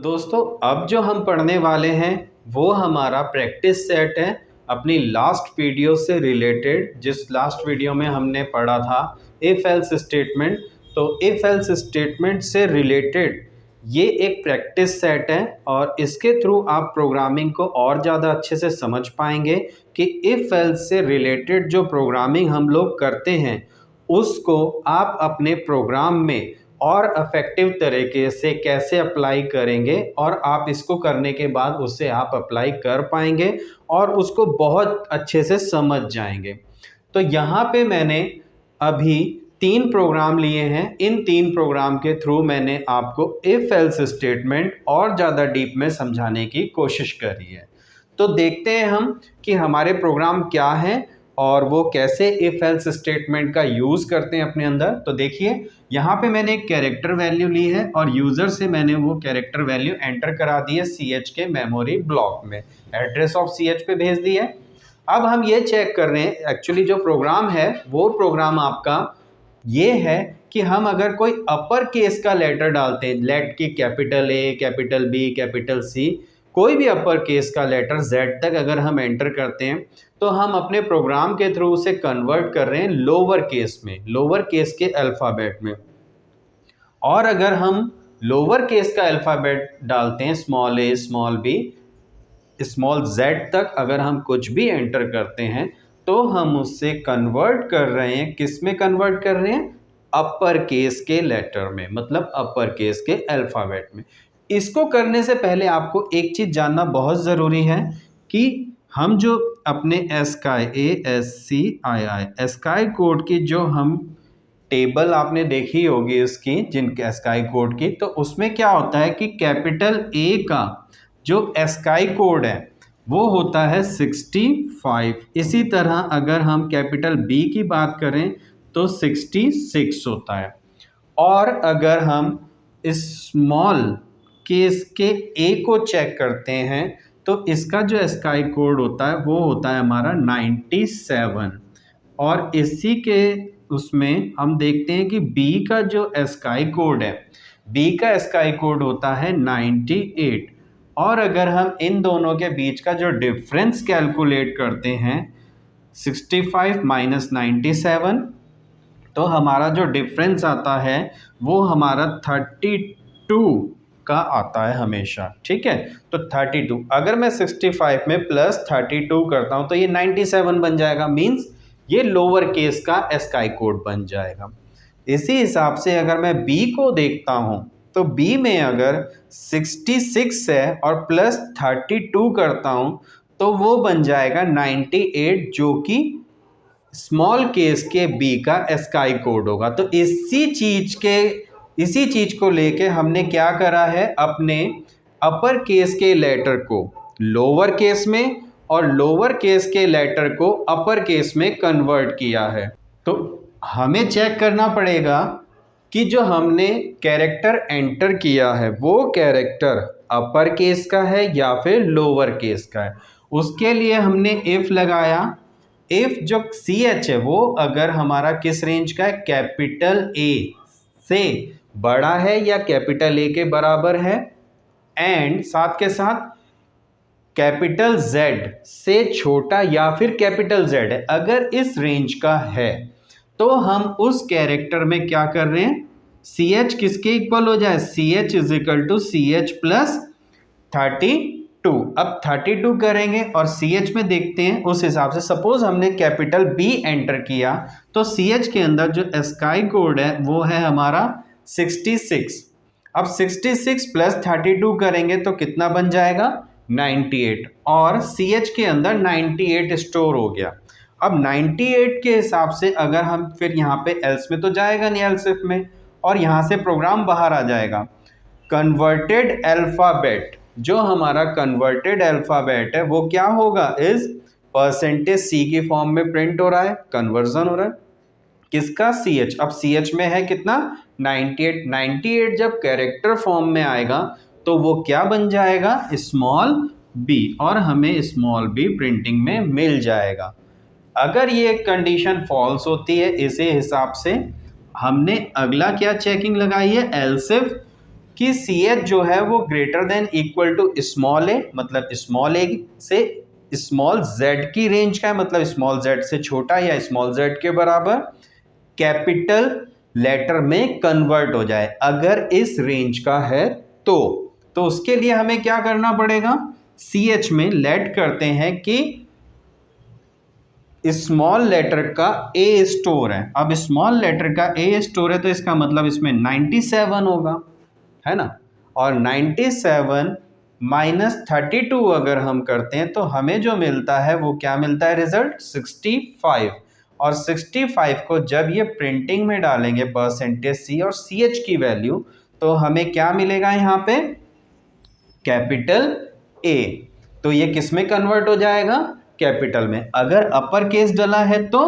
दोस्तों अब जो हम पढ़ने वाले हैं वो हमारा प्रैक्टिस सेट है अपनी लास्ट वीडियो से रिलेटेड। जिस लास्ट वीडियो में हमने पढ़ा था इफ एल्स स्टेटमेंट, तो इफ एल्स स्टेटमेंट से रिलेटेड ये एक प्रैक्टिस सेट है और इसके थ्रू आप प्रोग्रामिंग को और ज़्यादा अच्छे से समझ पाएंगे कि इफ एल्स से रिलेटेड जो प्रोग्रामिंग हम लोग करते हैं उसको आप अपने प्रोग्राम में और इफेक्टिव तरीके से कैसे अप्लाई करेंगे और आप इसको करने के बाद उससे आप अप्लाई कर पाएंगे और उसको बहुत अच्छे से समझ जाएंगे। तो यहाँ पे मैंने अभी 3 प्रोग्राम लिए हैं। इन 3 प्रोग्राम के थ्रू मैंने आपको इफ एल्स स्टेटमेंट और ज़्यादा डीप में समझाने की कोशिश करी है। तो देखते हैं हम कि हमारे प्रोग्राम क्या हैं और वो कैसे इफ एल्स स्टेटमेंट का यूज़ करते हैं अपने अंदर। तो देखिए यहाँ पे मैंने एक कैरेक्टर वैल्यू ली है और यूज़र से मैंने वो कैरेक्टर वैल्यू एंटर करा दी है CH के मेमोरी ब्लॉक में, एड्रेस ऑफ CH पे भेज दी है। अब हम ये चेक कर रहे हैं एक्चुअली जो प्रोग्राम है वो प्रोग्राम आपका ये है कि हम अगर कोई अपर केस का लेटर डालते हैं, लेट की capital A, capital B, capital C, कोई भी अपर केस का लेटर Z तक अगर हम एंटर करते हैं तो हम अपने प्रोग्राम के थ्रू उसे कन्वर्ट कर रहे हैं लोअर केस में, लोअर केस के अल्फ़ाबेट में। और अगर हम लोअर केस का अल्फ़ाबेट डालते हैं small a, small b, small z तक अगर हम कुछ भी एंटर करते हैं तो हम उससे कन्वर्ट कर रहे हैं, किस में कन्वर्ट कर रहे हैं? अपर केस के लेटर में, मतलब अपर केस के अल्फ़ाबेट में। इसको करने से पहले आपको एक चीज़ जानना बहुत ज़रूरी है कि हम जो अपने एस्काई कोड की जो हम टेबल आपने देखी होगी इसकी, जिनके एस्काई कोड की, तो उसमें क्या होता है कि कैपिटल A का जो एस्काई कोड है वो होता है 65। इसी तरह अगर हम कैपिटल B की बात करें तो 66 होता है। और अगर हम स्मॉल केस के A को चेक करते हैं तो इसका जो एस्काई कोड होता है वो होता है हमारा 97। और इसी के उसमें हम देखते हैं कि B का जो एस्काई कोड है, B का एस्काई कोड होता है 98। और अगर हम इन दोनों के बीच का जो डिफरेंस कैलकुलेट करते हैं 65 माइनस 97, तो हमारा जो डिफरेंस आता है वो हमारा 32 का आता है हमेशा। ठीक है, तो 32 अगर मैं 65 में प्लस 32 करता हूँ तो ये 97 बन जाएगा, मीन्स ये लोअर केस का एस्काई कोड बन जाएगा। इसी हिसाब से अगर मैं B को देखता हूँ तो B में अगर 66 है और प्लस 32 करता हूँ तो वो बन जाएगा 98, जो कि स्मॉल केस के B का एस्काई कोड होगा। तो इसी चीज को लेके हमने क्या करा है, अपने अपर केस के लेटर को लोअर केस में और लोअर केस के लेटर को अपर केस में कन्वर्ट किया है। तो हमें चेक करना पड़ेगा कि जो हमने कैरेक्टर एंटर किया है वो कैरेक्टर अपर केस का है या फिर लोअर केस का है। उसके लिए हमने इफ लगाया। इफ जो CH है वो अगर हमारा किस रेंज का है, कैपिटल A से बड़ा है या कैपिटल A के बराबर है, एंड साथ के साथ कैपिटल Z से छोटा या फिर कैपिटल Z है, अगर इस रेंज का है तो हम उस कैरेक्टर में क्या कर रहे हैं, CH किसके इक्वल हो जाए, CH is equal to CH plus 32। अब 32 करेंगे और CH में देखते हैं उस हिसाब से। सपोज हमने कैपिटल B एंटर किया तो CH के अंदर जो एस्काई कोड है वो है हमारा 66। अब 66 प्लस 32 करेंगे तो कितना बन जाएगा, 98, और CH के अंदर 98 स्टोर हो गया। अब 98 के हिसाब से अगर हम फिर यहाँ पे एल्स में तो जाएगा नहीं, एल्स इफ में, और यहाँ से प्रोग्राम बाहर आ जाएगा। कन्वर्टेड अल्फ़ाबेट, जो हमारा कन्वर्टेड अल्फ़ाबेट है वो क्या होगा, इज %C की फॉर्म में प्रिंट हो रहा है, कन्वर्जन हो रहा है किसका, CH। अब CH में है कितना, 98 जब कैरेक्टर फॉर्म में आएगा तो वो क्या बन जाएगा, स्मॉल b, और हमें स्मॉल b प्रिंटिंग में मिल जाएगा। अगर ये कंडीशन फॉल्स होती है, इसी हिसाब से हमने अगला क्या चेकिंग लगाई है, एल्स इफ कि सी एच जो है वो greater than equal to small a, मतलब स्मॉल ए से स्मॉल जेड की रेंज का है, मतलब स्मॉल जेड से छोटा या स्मॉल जेड के बराबर कैपिटल लेटर में कन्वर्ट हो जाए अगर इस रेंज का है तो उसके लिए हमें क्या करना पड़ेगा, सी एच में लेट करते हैं कि स्मॉल लेटर का ए स्टोर है। अब स्मॉल लेटर का ए स्टोर है तो इसका मतलब इसमें 97 होगा, है ना। और 97 माइनस 32 अगर हम करते हैं तो हमें जो मिलता है वो क्या मिलता है, रिजल्ट 65। और 65 को जब ये प्रिंटिंग में डालेंगे परसेंटेज सी और सी एच की वैल्यू, तो हमें क्या मिलेगा यहाँ पे, कैपिटल ए। तो ये किस में कन्वर्ट हो जाएगा, कैपिटल में। अगर अपर केस डला है तो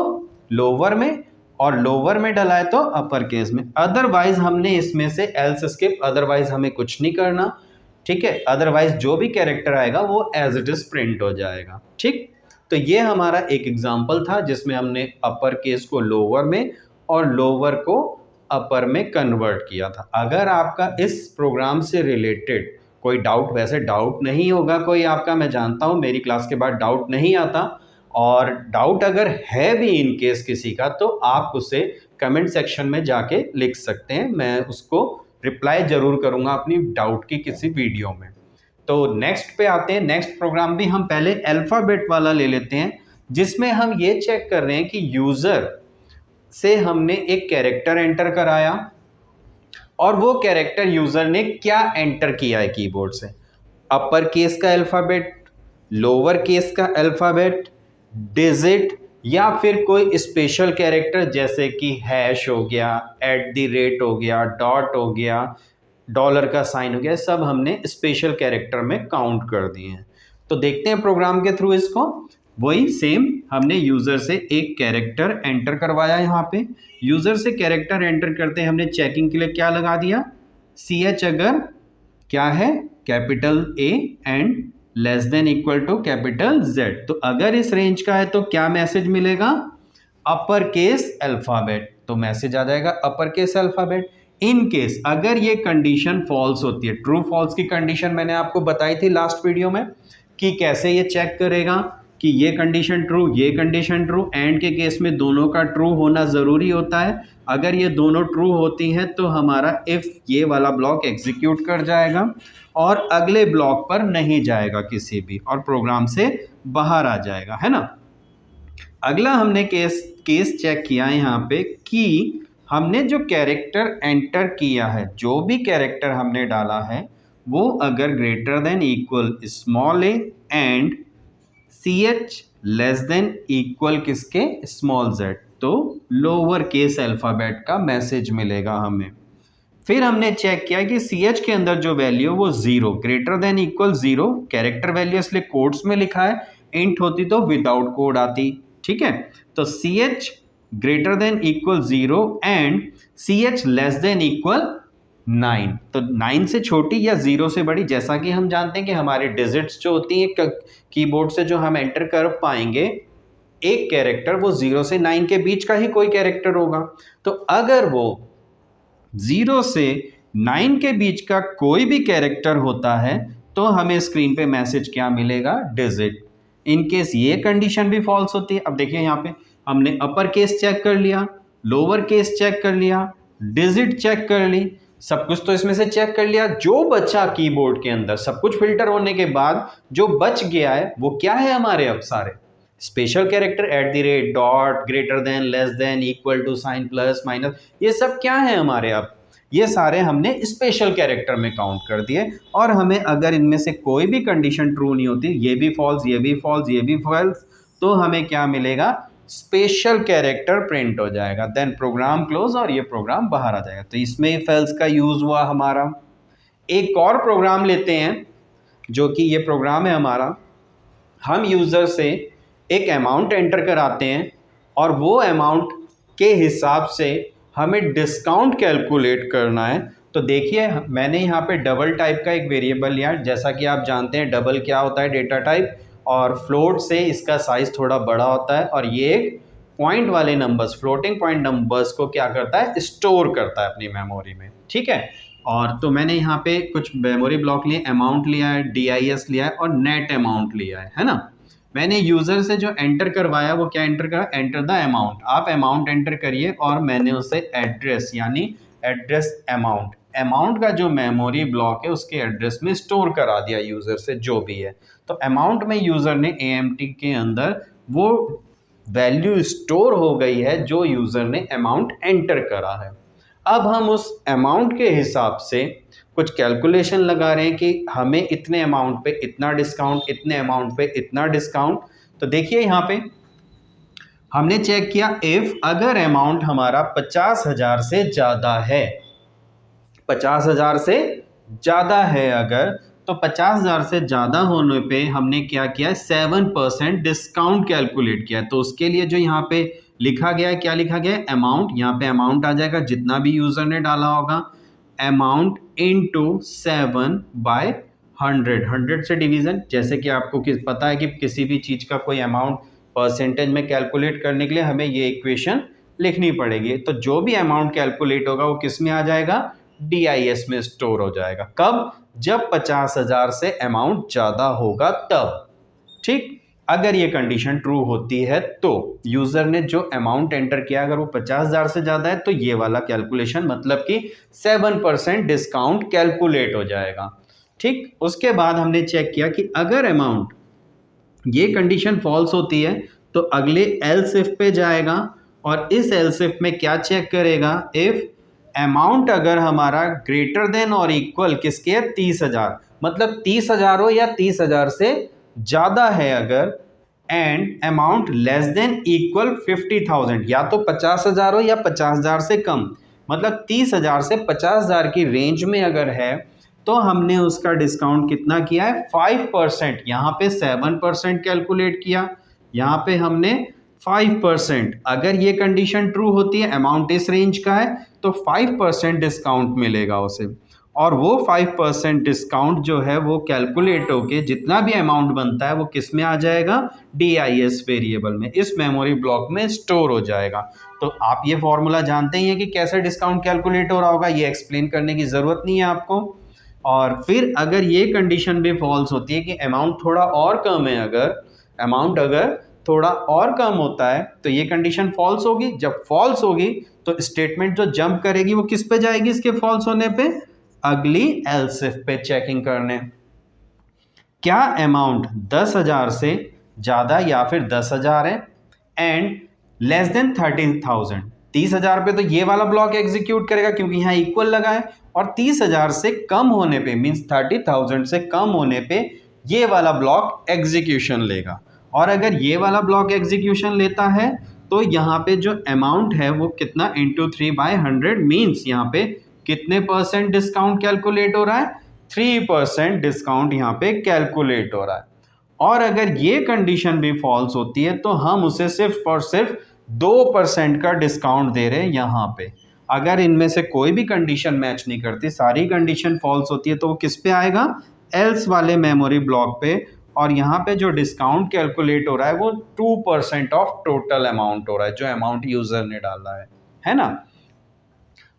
लोअर में, और लोअर में डला है तो अपर केस में। अदरवाइज हमने इसमें से एल्स स्किप, अदरवाइज हमें कुछ नहीं करना, ठीक है। अदरवाइज जो भी कैरेक्टर आएगा वो एज इट इज प्रिंट हो जाएगा, ठीक। तो ये हमारा एक एग्जांपल था जिसमें हमने अपर केस को लोअर में और लोअर को अपर में कन्वर्ट किया था। अगर आपका इस प्रोग्राम से रिलेटेड कोई डाउट, वैसे डाउट नहीं होगा कोई आपका, मैं जानता हूँ मेरी क्लास के बाद डाउट नहीं आता, और डाउट अगर है भी इन केस किसी का तो आप उसे कमेंट सेक्शन में जाके लिख सकते हैं, मैं उसको रिप्लाई जरूर करूँगा अपनी डाउट की किसी वीडियो में। तो नेक्स्ट पे आते हैं। नेक्स्ट प्रोग्राम भी हम पहले अल्फ़ाबेट वाला ले लेते हैं, जिसमें हम ये चेक कर रहे हैं कि यूज़र से हमने एक कैरेक्टर एंटर कराया और वो कैरेक्टर यूजर ने क्या एंटर किया है कीबोर्ड से, अपर केस का अल्फाबेट, लोअर केस का अल्फाबेट, डिजिट, या फिर कोई स्पेशल कैरेक्टर जैसे कि हैश हो गया, @ हो गया, डॉट हो गया, डॉलर का साइन हो गया, सब हमने स्पेशल कैरेक्टर में काउंट कर दिए हैं। तो देखते हैं प्रोग्राम के थ्रू इसको। वही सेम हमने यूज़र से एक कैरेक्टर एंटर करवाया। यहाँ पे यूज़र से कैरेक्टर एंटर करते हैं हमने चेकिंग के लिए क्या लगा दिया, सी एच अगर क्या है, capital A and less than equal to capital Z. तो अगर इस रेंज का है तो क्या मैसेज मिलेगा, अपर केस अल्फाबेट, तो मैसेज आ जाएगा upper case alphabet. In case अगर ये कंडीशन फॉल्स होती है, ट्रू फॉल्स की कंडीशन मैंने आपको बताई थी लास्ट वीडियो में कि कैसे ये चेक करेगा कि ये कंडीशन ट्रू, ये कंडीशन ट्रू, एंड के केस में दोनों का ट्रू होना ज़रूरी होता है। अगर ये दोनों ट्रू होती हैं तो हमारा इफ़ ये वाला ब्लॉक एग्जीक्यूट कर जाएगा और अगले ब्लॉक पर नहीं जाएगा किसी भी, और प्रोग्राम से बाहर आ जाएगा, है ना। अगला हमने केस चेक किया है यहाँ पे कि हमने जो कैरेक्टर एंटर किया है, जो भी कैरेक्टर हमने डाला है वो अगर greater than equal small A and C H less than equal किसके, स्मॉल जेड, तो लोअर केस अल्फाबेट का मैसेज मिलेगा हमें। फिर हमने चेक किया कि सी एच के अंदर जो वैल्यू वो zero, greater than equal zero, character value इसलिए कोड्स में लिखा है, इंट होती तो विदाउट कोड आती, ठीक है। तो C H greater than equal zero and C H less than equal 9, तो 9 से छोटी या 0 से बड़ी, जैसा कि हम जानते हैं कि हमारे डिजिट्स जो होती हैं कीबोर्ड से जो हम एंटर कर पाएंगे एक कैरेक्टर, वो 0 से 9 के बीच का ही कोई कैरेक्टर होगा। तो अगर वो 0 से 9 के बीच का कोई भी कैरेक्टर होता है तो हमें स्क्रीन पे मैसेज क्या मिलेगा, डिजिट। इन केस ये कंडीशन भी फॉल्स होती है। अब देखिए यहाँ पे हमने अपर केस चेक कर लिया, लोअर केस चेक कर लिया, डिजिट चेक कर ली, सब कुछ तो इसमें से चेक कर लिया। जो बचा कीबोर्ड के अंदर, सब कुछ फिल्टर होने के बाद जो बच गया है वो क्या है हमारे, अब सारे special character, @ dot, greater than, less than, equal to, sign, plus, minus, ये सब क्या है हमारे, अब ये सारे हमने स्पेशल कैरेक्टर में काउंट कर दिए। और हमें अगर इनमें से कोई भी कंडीशन ट्रू नहीं होती, ये भी फॉल्स, ये भी फॉल्स, ये भी फॉल्स, तो हमें क्या मिलेगा, स्पेशल कैरेक्टर प्रिंट हो जाएगा। देन प्रोग्राम क्लोज और ये प्रोग्राम बाहर आ जाएगा। तो इसमें इफ एल्स का यूज हुआ हमारा। एक और प्रोग्राम लेते हैं जो कि ये प्रोग्राम है हमारा, हम यूजर से एक अमाउंट एंटर कराते हैं और वो अमाउंट के हिसाब से हमें डिस्काउंट कैलकुलेट करना है। तो देखिए मैंने यहाँ पे डबल टाइप का एक वेरिएबल लिया, जैसा कि आप जानते हैं डबल क्या होता है, डेटा टाइप, और फ्लोट से इसका साइज़ थोड़ा बड़ा होता है, और ये एक पॉइंट वाले नंबर्स, फ्लोटिंग पॉइंट नंबर्स को क्या करता है, स्टोर करता है अपनी मेमोरी में, ठीक है। और तो मैंने यहाँ पे कुछ मेमोरी ब्लॉक लिए, अमाउंट लिया है, DIS लिया है और नेट अमाउंट लिया है ना। मैंने यूज़र से जो एंटर करवाया वो क्या एंटर करा, एंटर द अमाउंट। आप अमाउंट एंटर करिए और मैंने उसे एड्रेस यानी एड्रेस अमाउंट का जो मेमोरी ब्लॉक है उसके एड्रेस में स्टोर करा दिया यूज़र से जो भी है। तो अमाउंट में यूज़र ने AMT के अंदर वो वैल्यू स्टोर हो गई है जो यूज़र ने अमाउंट एंटर करा है। अब हम उस अमाउंट के हिसाब से कुछ कैलकुलेशन लगा रहे हैं कि हमें इतने अमाउंट पे इतना डिस्काउंट, इतने अमाउंट पे इतना डिस्काउंट। तो देखिए यहाँ पे हमने चेक किया, इफ अगर अमाउंट हमारा 50,000 से ज़्यादा है, 50,000 से ज़्यादा है अगर, तो 50,000 से ज़्यादा होने पे हमने क्या किया, 7% डिस्काउंट कैलकुलेट किया। तो उसके लिए जो यहाँ पे लिखा गया है, क्या लिखा गया है, अमाउंट। यहाँ पे अमाउंट आ जाएगा जितना भी यूज़र ने डाला होगा, अमाउंट इंटू 7/100, 100 से डिवीज़न। जैसे कि आपको पता है कि किसी भी चीज़ का कोई अमाउंट परसेंटेज में कैलकुलेट करने के लिए हमें ये इक्वेशन लिखनी पड़ेगी। तो जो भी अमाउंट कैलकुलेट होगा वो किस में आ जाएगा, DIS में स्टोर हो जाएगा। कब, जब 50,000 से अमाउंट ज़्यादा होगा तब। ठीक, अगर ये कंडीशन ट्रू होती है तो यूज़र ने जो अमाउंट एंटर किया अगर वो 50,000 से ज़्यादा है तो ये वाला कैलकुलेशन मतलब कि 7% डिस्काउंट कैलकुलेट हो जाएगा। ठीक, उसके बाद हमने चेक किया कि अगर अमाउंट, ये कंडीशन फॉल्स होती है तो अगले एल्स इफ पे जाएगा और इस एल्स इफ में क्या चेक करेगा, इफ अमाउंट अगर हमारा ग्रेटर देन और इक्वल किसके है, 30,000, मतलब 30,000 हो या 30,000 से ज़्यादा है अगर, and amount less than equal 50,000, या तो 50,000 हो या 50,000 से कम, मतलब 30,000 से 50,000 की रेंज में अगर है तो हमने उसका डिस्काउंट कितना किया है, 5%। यहाँ पे 7% कैलकुलेट किया, यहाँ पे हमने 5%। अगर ये कंडीशन ट्रू होती है, अमाउंट इस रेंज का है, तो 5% डिस्काउंट मिलेगा उसे। और वो 5% डिस्काउंट जो है वो कैलकुलेट होके जितना भी अमाउंट बनता है वो किस में आ जाएगा, DIS वेरिएबल में, इस मेमोरी ब्लॉक में स्टोर हो जाएगा। तो आप ये फॉर्मूला जानते ही हैं कि कैसे डिस्काउंट कैलकुलेट हो रहा होगा, ये एक्सप्लेन करने की ज़रूरत नहीं है आपको। और फिर अगर ये कंडीशन भी फॉल्स होती है कि अमाउंट थोड़ा और कम है, अगर अमाउंट अगर थोड़ा और कम होता है तो ये कंडीशन फॉल्स होगी। जब फॉल्स होगी तो स्टेटमेंट जो जंप करेगी वो किस पे जाएगी, इसके फॉल्स होने पे, अगली एल्स इफ पे चेकिंग करने। क्या अमाउंट 10,000 से ज़्यादा या फिर 10,000 है एंड लेस देन 30,000, 30,000 पे तो ये वाला ब्लॉक एग्जीक्यूट करेगा क्योंकि यहाँ इक्वल लगा है, और 30,000 से कम होने पे मीन्स 30,000 से कम होने पे ये वाला ब्लॉक एग्जीक्यूशन लेगा। और अगर ये वाला ब्लॉक एग्जीक्यूशन लेता है तो यहाँ पे जो अमाउंट है वो कितना, इंटू 3/100, मीन्स यहाँ पे कितने परसेंट डिस्काउंट कैलकुलेट हो रहा है, 3% डिस्काउंट यहाँ पे कैलकुलेट हो रहा है। और अगर ये कंडीशन भी फॉल्स होती है तो हम उसे सिर्फ और सिर्फ 2% का डिस्काउंट दे रहे हैं यहाँ पे। अगर इनमें से कोई भी कंडीशन मैच नहीं करती, सारी कंडीशन फॉल्स होती है, तो वो किस पे आएगा, एल्स वाले मेमोरी ब्लॉक पे। और यहाँ पे जो डिस्काउंट कैलकुलेट हो रहा है वो 2% ऑफ टोटल अमाउंट हो रहा है जो अमाउंट यूज़र ने डाला है ना।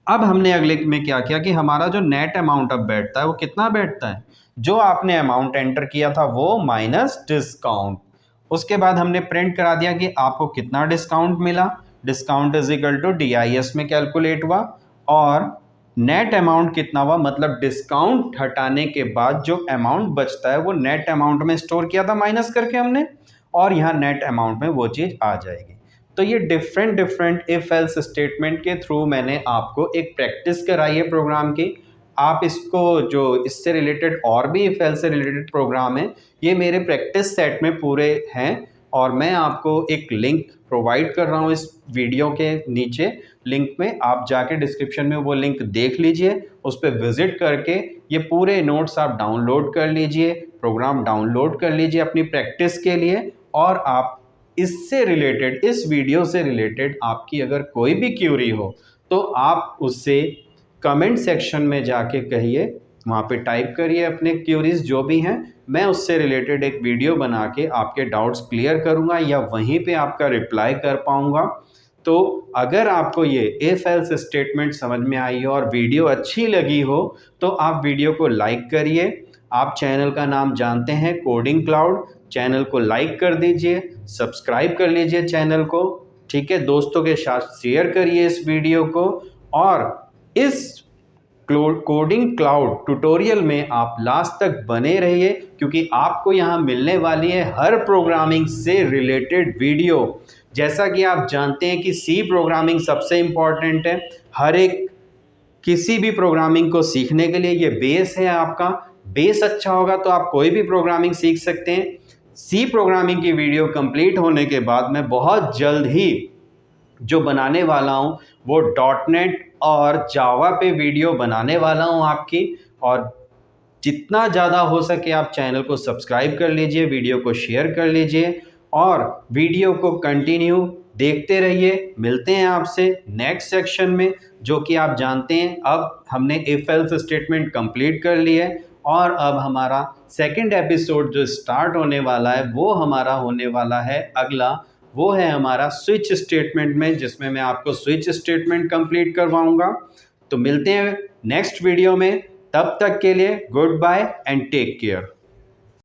अब हमने अगले में क्या किया कि हमारा जो नेट अमाउंट अब बैठता है वो कितना बैठता है, जो आपने अमाउंट एंटर किया था वो माइनस डिस्काउंट। उसके बाद हमने प्रिंट करा दिया कि आपको कितना डिस्काउंट मिला, discount is equal to DIS में कैलकुलेट हुआ, और नेट अमाउंट कितना हुआ, मतलब डिस्काउंट हटाने के बाद जो अमाउंट बचता है वो नेट अमाउंट में स्टोर किया था माइनस करके हमने, और यहाँ नेट अमाउंट में वो चीज़ आ जाएगी। तो ये डिफरेंट इफ एल्स स्टेटमेंट के थ्रू मैंने आपको एक प्रैक्टिस कराई है प्रोग्राम की। आप इसको, जो इससे रिलेटेड और भी इफ एल्स से रिलेटेड प्रोग्राम है, ये मेरे प्रैक्टिस सेट में पूरे हैं, और मैं आपको एक लिंक प्रोवाइड कर रहा हूँ इस वीडियो के नीचे लिंक में। आप जाके डिस्क्रिप्शन में वो लिंक देख लीजिए, उस पर विजिट करके ये पूरे नोट्स आप डाउनलोड कर लीजिए, प्रोग्राम डाउनलोड कर लीजिए अपनी प्रैक्टिस के लिए। और आप इससे रिलेटेड, इस वीडियो से रिलेटेड आपकी अगर कोई भी क्यूरी हो तो आप उससे कमेंट सेक्शन में जाके कहिए, वहाँ पे टाइप करिए अपने क्यूरीज जो भी हैं, मैं उससे रिलेटेड एक वीडियो बना के आपके डाउट्स क्लियर करूँगा या वहीं पे आपका रिप्लाई कर पाऊँगा। तो अगर आपको ये इफ एल्स स्टेटमेंट समझ में आई हो और वीडियो अच्छी लगी हो तो आप वीडियो को लाइक करिए। आप चैनल का नाम जानते हैं कोडिंग क्लाउड, चैनल को लाइक कर दीजिए, सब्सक्राइब कर लीजिए चैनल को, ठीक है। दोस्तों के साथ शेयर करिए इस वीडियो को और इस कोडिंग क्लाउड ट्यूटोरियल में आप लास्ट तक बने रहिए क्योंकि आपको यहाँ मिलने वाली है हर प्रोग्रामिंग से रिलेटेड वीडियो। जैसा कि आप जानते हैं कि सी प्रोग्रामिंग सबसे इम्पॉर्टेंट है, हर एक किसी भी प्रोग्रामिंग को सीखने के लिए ये बेस है। आपका बेस अच्छा होगा तो आप कोई भी प्रोग्रामिंग सीख सकते हैं। सी प्रोग्रामिंग की वीडियो कंप्लीट होने के बाद मैं बहुत जल्द ही जो बनाने वाला हूँ वो .NET और जावा पे वीडियो बनाने वाला हूँ आपकी। और जितना ज़्यादा हो सके आप चैनल को सब्सक्राइब कर लीजिए, वीडियो को शेयर कर लीजिए और वीडियो को कंटिन्यू देखते रहिए। मिलते हैं आपसे नेक्स्ट सेक्शन में, जो कि आप जानते हैं अब हमने इफ एल्स स्टेटमेंट कंप्लीट कर लिया है और अब हमारा सेकंड एपिसोड जो स्टार्ट होने वाला है वो हमारा होने वाला है अगला, वो है हमारा स्विच स्टेटमेंट में, जिसमें मैं आपको स्विच स्टेटमेंट कंप्लीट करवाऊंगा। तो मिलते हैं नेक्स्ट वीडियो में, तब तक के लिए good bye and take care.